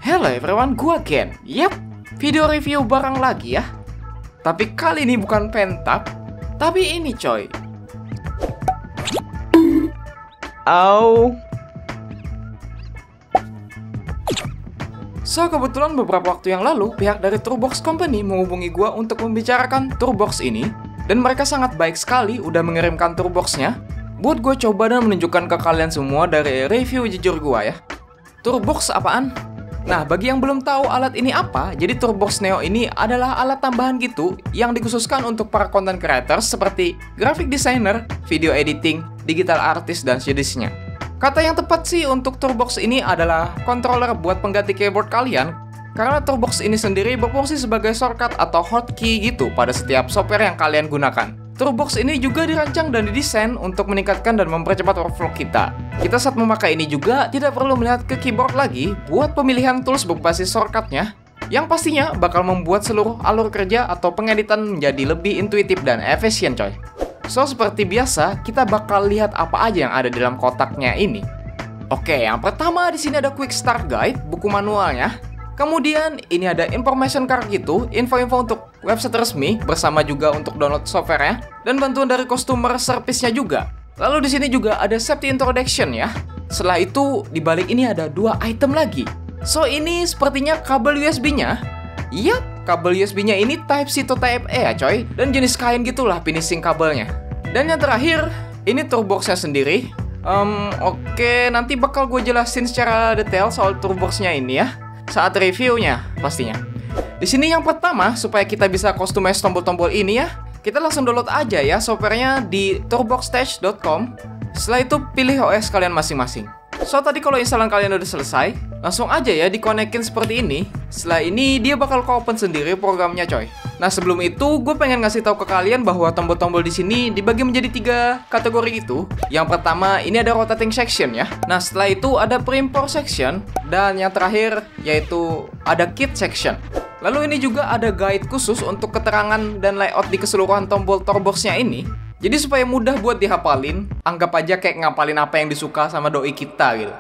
Hello everyone, gua Ken. Yap, video review barang lagi ya. Tapi kali ini bukan pentap, tapi ini coy. Au. So, kebetulan beberapa waktu yang lalu, pihak dari Turbox Company menghubungi gua untuk membicarakan Turbox ini. Dan mereka sangat baik sekali udah mengirimkan Turbox-nya buat gue coba dan menunjukkan ke kalian semua dari review jujur gua ya. Turbox apaan? Nah, bagi yang belum tahu alat ini apa, jadi Turbox Neo ini adalah alat tambahan gitu yang dikhususkan untuk para content creators seperti graphic designer, video editing, digital artist, dan sejenisnya. Kata yang tepat sih untuk Turbox ini adalah controller buat pengganti keyboard kalian, karena Turbox ini sendiri berfungsi sebagai shortcut atau hotkey gitu pada setiap software yang kalian gunakan. Turbox ini juga dirancang dan didesain untuk meningkatkan dan mempercepat workflow kita. Kita saat memakai ini juga tidak perlu melihat ke keyboard lagi buat pemilihan tools berbasis shortcutnya, yang pastinya bakal membuat seluruh alur kerja atau pengeditan menjadi lebih intuitif dan efisien coy. So, seperti biasa, kita bakal lihat apa aja yang ada di dalam kotaknya ini. Oke, yang pertama di sini ada Quick Start Guide, buku manualnya. Kemudian ini ada information card gitu, info-info untuk website resmi bersama juga untuk download softwarenya dan bantuan dari customer service-nya juga. Lalu di sini juga ada safety introduction ya. Setelah itu di balik ini ada dua item lagi. So, ini sepertinya kabel USB-nya. Yap, kabel USB-nya ini Type-C to Type-A ya coy, dan jenis kain gitulah finishing kabelnya. Dan yang terakhir, ini Turbox-nya sendiri. Oke, nanti bakal gue jelasin secara detail soal Turbox-nya ini ya saat reviewnya pastinya. Di sini yang pertama, supaya kita bisa customize tombol-tombol ini ya, kita langsung download aja ya softwarenya di turboxtech.com. Setelah itu pilih OS kalian masing-masing. So, tadi kalau instalan kalian udah selesai, langsung aja ya dikonekin seperti ini. Setelah ini dia bakal ke-open sendiri programnya coy. Nah, sebelum itu gue pengen ngasih tahu ke kalian bahwa tombol-tombol di sini dibagi menjadi 3 kategori itu. Yang pertama ini ada rotating section ya. Nah, setelah itu ada pre-import section, dan yang terakhir yaitu ada kit section. Lalu ini juga ada guide khusus untuk keterangan dan layout di keseluruhan tombol Turbox-nya ini. Jadi supaya mudah buat dihafalin, anggap aja kayak ngapalin apa yang disuka sama doi kita gitu.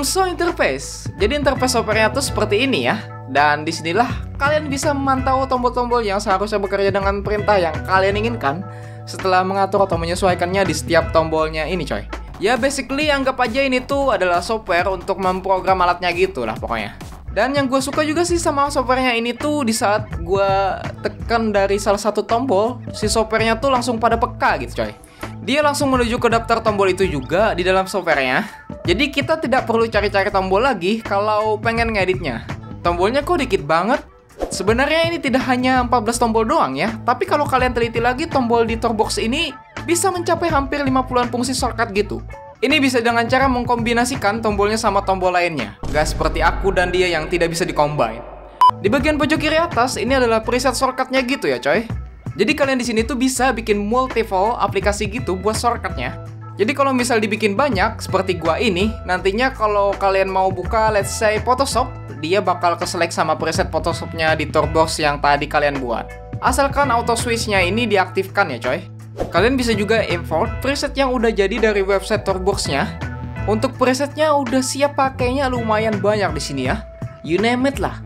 So interface. Jadi interface softwarenya tuh seperti ini ya. Dan disinilah kalian bisa memantau tombol-tombol yang seharusnya bekerja dengan perintah yang kalian inginkan setelah mengatur atau menyesuaikannya di setiap tombolnya ini coy. Ya basically anggap aja ini tuh adalah software untuk memprogram alatnya gitu lah pokoknya. Dan yang gue suka juga sih sama softwarenya ini tuh, di saat gue tekan dari salah satu tombol, si softwarenya tuh langsung pada peka gitu coy. Dia langsung menuju ke daftar tombol itu juga di dalam softwarenya. Jadi kita tidak perlu cari-cari tombol lagi kalau pengen ngeditnya. Tombolnya kok dikit banget. Sebenarnya ini tidak hanya 14 tombol doang ya, tapi kalau kalian teliti lagi tombol di Turbox ini bisa mencapai hampir 50-an fungsi shortcut gitu. Ini bisa dengan cara mengkombinasikan tombolnya sama tombol lainnya. Gak seperti aku dan dia yang tidak bisa dikombin. Di bagian pojok kiri atas ini adalah preset shortcutnya gitu ya coy. Jadi kalian di sini tuh bisa bikin multiple aplikasi gitu buat shortcutnya. Jadi kalau misal dibikin banyak seperti gua ini, nantinya kalau kalian mau buka let's say Photoshop, dia bakal keselect sama preset Photoshopnya di Turbox yang tadi kalian buat. Asalkan auto switch-nya ini diaktifkan ya coy. Kalian bisa juga import preset yang udah jadi dari website Turbox-nya. Untuk presetnya udah siap pakainya lumayan banyak di sini ya. You name it lah.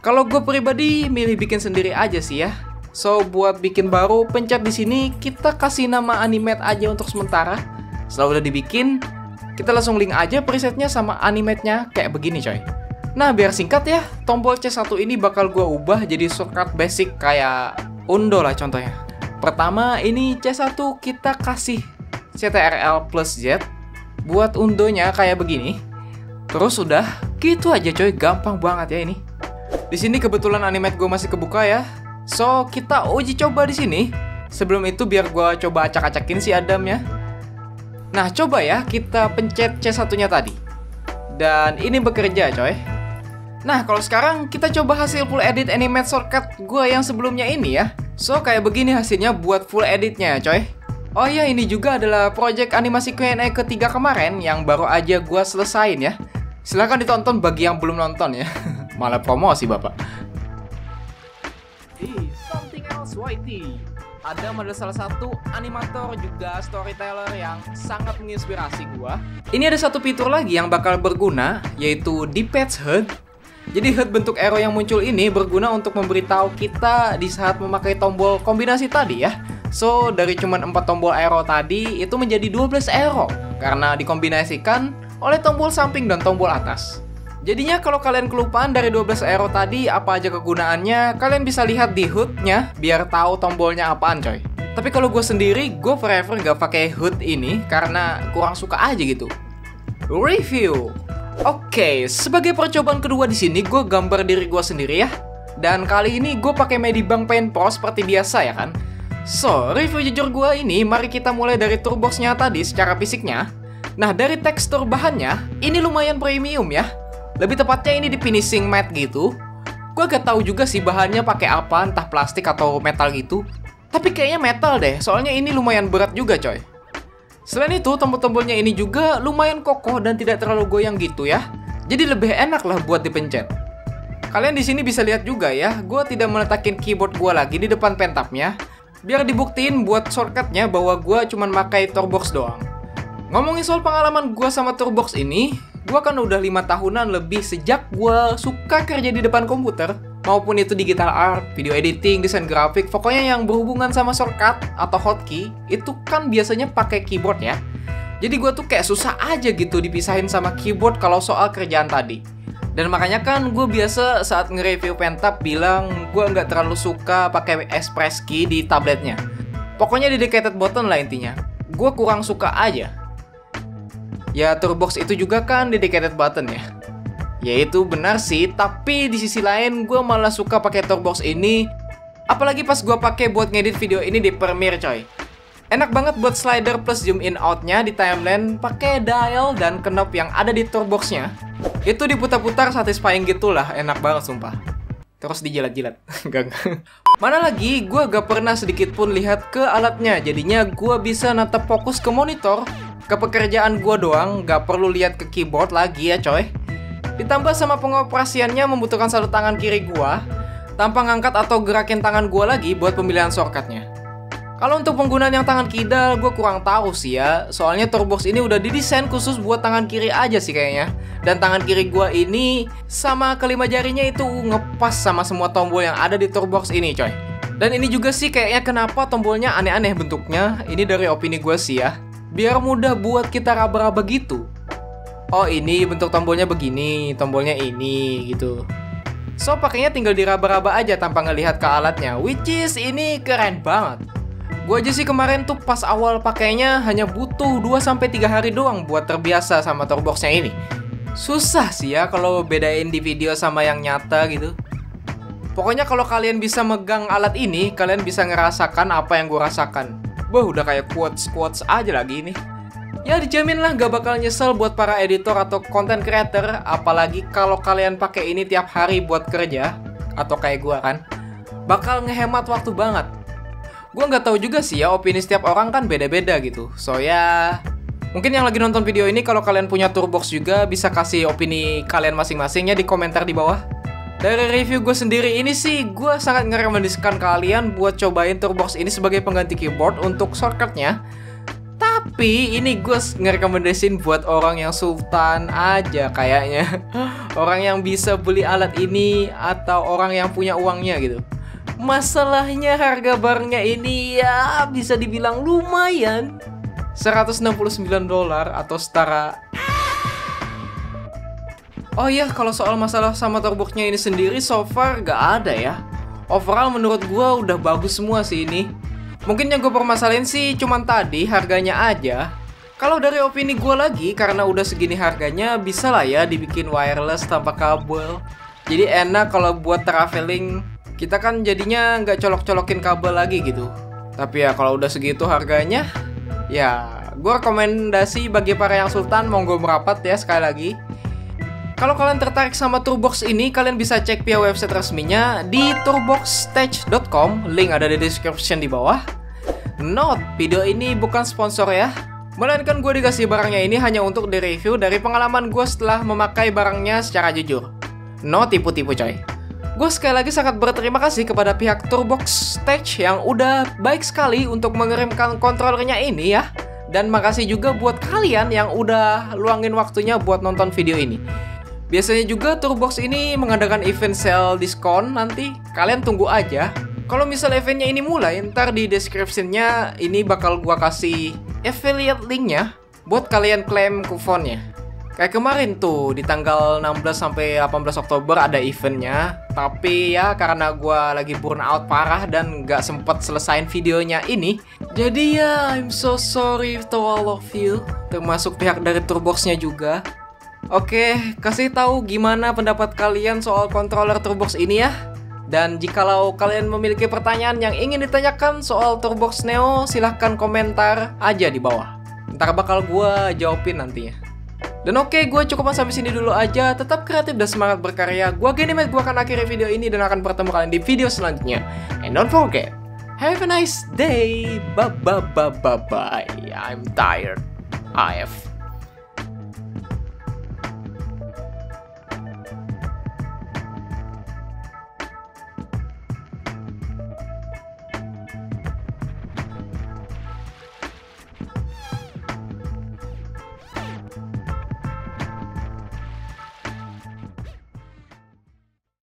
Kalau gue pribadi milih bikin sendiri aja sih ya. So buat bikin baru pencet di sini, kita kasih nama animate aja untuk sementara. Setelah udah dibikin, kita langsung link aja presetnya sama animate-nya kayak begini coy. Nah biar singkat ya, tombol C1 ini bakal gue ubah jadi shortcut basic kayak undo lah contohnya. Pertama ini C1 kita kasih CTRL plus Z buat undonya kayak begini. Terus udah gitu aja coy, gampang banget ya ini. Di sini kebetulan animate gue masih kebuka ya. So kita uji coba di sini. Sebelum itu biar gue coba acak-acakin si Adamnya. Nah coba ya kita pencet C1-nya tadi. Dan ini bekerja coy. Nah kalau sekarang kita coba hasil full edit animate shortcut gue yang sebelumnya ini ya. So kayak begini hasilnya buat full editnya coy. Oh ya, ini juga adalah project animasi Q&A ketiga kemarin yang baru aja gua selesain ya. Silahkan ditonton bagi yang belum nonton ya. Malah promosi bapak. Something else Whitey. Adam adalah salah satu animator juga storyteller yang sangat menginspirasi gua. Ini ada satu fitur lagi yang bakal berguna, yaitu D-Pad HUD. Jadi HUD bentuk arrow yang muncul ini berguna untuk memberitahu kita di saat memakai tombol kombinasi tadi ya. So, dari cuma 4 tombol arrow tadi, itu menjadi 12 arrow karena dikombinasikan oleh tombol samping dan tombol atas. Jadinya kalau kalian kelupaan dari 12 arrow tadi apa aja kegunaannya, kalian bisa lihat di HUD-nya biar tahu tombolnya apaan coy. Tapi kalau gue sendiri, gue forever gak pakai HUD ini karena kurang suka aja gitu. Review. Oke, sebagai percobaan kedua di sini gue gambar diri gue sendiri ya. Dan kali ini gue pakai Medibank Paint Pro seperti biasa ya kan. So, review jujur gue ini, mari kita mulai dari toolbox-nya tadi secara fisiknya. Nah, dari tekstur bahannya, ini lumayan premium ya. Lebih tepatnya ini di finishing matte gitu. Gue gak tahu juga sih bahannya pakai apa, entah plastik atau metal gitu. Tapi kayaknya metal deh, soalnya ini lumayan berat juga coy. Selain itu, tombol-tombolnya ini juga lumayan kokoh dan tidak terlalu goyang gitu ya. Jadi lebih enak lah buat dipencet. Kalian di sini bisa lihat juga ya, gue tidak meletakin keyboard gue lagi di depan pentapnya. Biar dibuktiin buat shortcutnya bahwa gue cuman pakai Toolbox doang. Ngomongin soal pengalaman gue sama Toolbox ini, gue kan udah 5 tahunan lebih sejak gue suka kerja di depan komputer. Maupun itu digital art, video editing, desain grafik, pokoknya yang berhubungan sama shortcut atau hotkey, itu kan biasanya pakai keyboard ya. Jadi gue tuh kayak susah aja gitu dipisahin sama keyboard kalau soal kerjaan tadi. Dan makanya kan gue biasa saat nge-review pentap bilang gue nggak terlalu suka pakai express key di tabletnya. Pokoknya dedicated button lah intinya. Gue kurang suka aja. Ya Toolbox itu juga kan dedicated button ya. Ya itu benar sih, tapi di sisi lain gue malah suka pakai Toolbox ini. Apalagi pas gue pakai buat ngedit video ini di Premiere coy. Enak banget buat slider plus zoom in out-nya di timeline pakai dial dan knob yang ada di Toolbox-nya. Itu diputar-putar satisfying gitulah, enak banget sumpah. Terus dijilat-jilat. Mana lagi, gue gak pernah sedikit pun lihat ke alatnya. Jadinya gue bisa natap fokus ke monitor. Ke pekerjaan gue doang, gak perlu lihat ke keyboard lagi ya coy. Ditambah sama pengoperasiannya membutuhkan satu tangan kiri gue, tanpa ngangkat atau gerakin tangan gue lagi buat pemilihan shortcutnya. Kalau untuk penggunaan yang tangan kidal, gue kurang tahu sih ya. Soalnya Toolbox ini udah didesain khusus buat tangan kiri aja sih kayaknya. Dan tangan kiri gue ini sama kelima jarinya itu ngepas sama semua tombol yang ada di Toolbox ini coy. Dan ini juga sih kayaknya kenapa tombolnya aneh-aneh bentuknya. Ini dari opini gue sih ya. Biar mudah buat kita raba-raba gitu. Oh ini bentuk tombolnya begini, tombolnya ini gitu. So pakainya tinggal diraba-raba aja tanpa ngelihat ke alatnya. Which is ini keren banget. Gue aja sih kemarin tuh pas awal pakainya hanya butuh 2-3 hari doang buat terbiasa sama Toolbox-nya ini. Susah sih ya kalau bedain di video sama yang nyata gitu. Pokoknya kalau kalian bisa megang alat ini, kalian bisa ngerasakan apa yang gue rasakan. Wah udah kayak quotes aja lagi ini. Ya dijamin lah gak bakal nyesel buat para editor atau content creator. Apalagi kalau kalian pakai ini tiap hari buat kerja. Atau kayak gue kan. Bakal ngehemat waktu banget. Gue nggak tahu juga sih ya, opini setiap orang kan beda-beda gitu. So ya, mungkin yang lagi nonton video ini kalau kalian punya Toolbox juga bisa kasih opini kalian masing-masingnya di komentar di bawah. Dari review gue sendiri ini sih, gue sangat ngerekomendasikan kalian buat cobain Toolbox ini sebagai pengganti keyboard untuk shortcutnya. Tapi ini gue ngerekomendasin buat orang yang sultan aja kayaknya. Orang yang bisa beli alat ini atau orang yang punya uangnya gitu. Masalahnya harga barangnya ini ya bisa dibilang lumayan. $169 atau setara. Oh iya, kalau soal masalah sama Toolbox-nya ini sendiri so far gak ada ya. Overall menurut gue udah bagus semua sih ini. Mungkin yang gue permasalahin sih cuman tadi harganya aja. Kalau dari opini gue lagi, karena udah segini harganya, bisa lah ya dibikin wireless tanpa kabel. Jadi enak kalau buat traveling. Kita kan jadinya nggak colok-colokin kabel lagi gitu. Tapi ya kalau udah segitu harganya, ya gue rekomendasi bagi para yang sultan monggo merapat ya sekali lagi. Kalau kalian tertarik sama Toolbox ini, kalian bisa cek via website resminya di toolboxstage.com. Link ada di description di bawah. Note, video ini bukan sponsor ya. Melainkan gue dikasih barangnya ini hanya untuk direview dari pengalaman gue setelah memakai barangnya secara jujur. No tipu-tipu coy. Gue sekali lagi sangat berterima kasih kepada pihak Turbox Tech yang udah baik sekali untuk mengirimkan controllernya ini ya. Dan makasih juga buat kalian yang udah luangin waktunya buat nonton video ini. Biasanya juga Turbox ini mengadakan event sale diskon nanti, kalian tunggu aja. Kalau misal eventnya ini mulai, ntar di description-nya ini bakal gua kasih affiliate link-nya buat kalian klaim kuponnya. Kayak kemarin tuh, di tanggal 16 sampai 18 Oktober ada eventnya. Tapi ya karena gua lagi burn out parah dan gak sempet selesain videonya ini. Jadi ya, I'm so sorry to all of you, termasuk pihak dari Turbox-nya juga. Oke, kasih tahu gimana pendapat kalian soal controller Turbox ini ya. Dan jikalau kalian memiliki pertanyaan yang ingin ditanyakan soal Turbox Neo, silahkan komentar aja di bawah. Ntar bakal gua jawabin nantinya. Dan oke, gue cukup sampai sini dulu aja. Tetap kreatif dan semangat berkarya. Gue Genimet, gue akan akhiri video ini dan akan bertemu kalian di video selanjutnya. And don't forget, have a nice day. Bye bye bye bye bye. I'm tired. AF.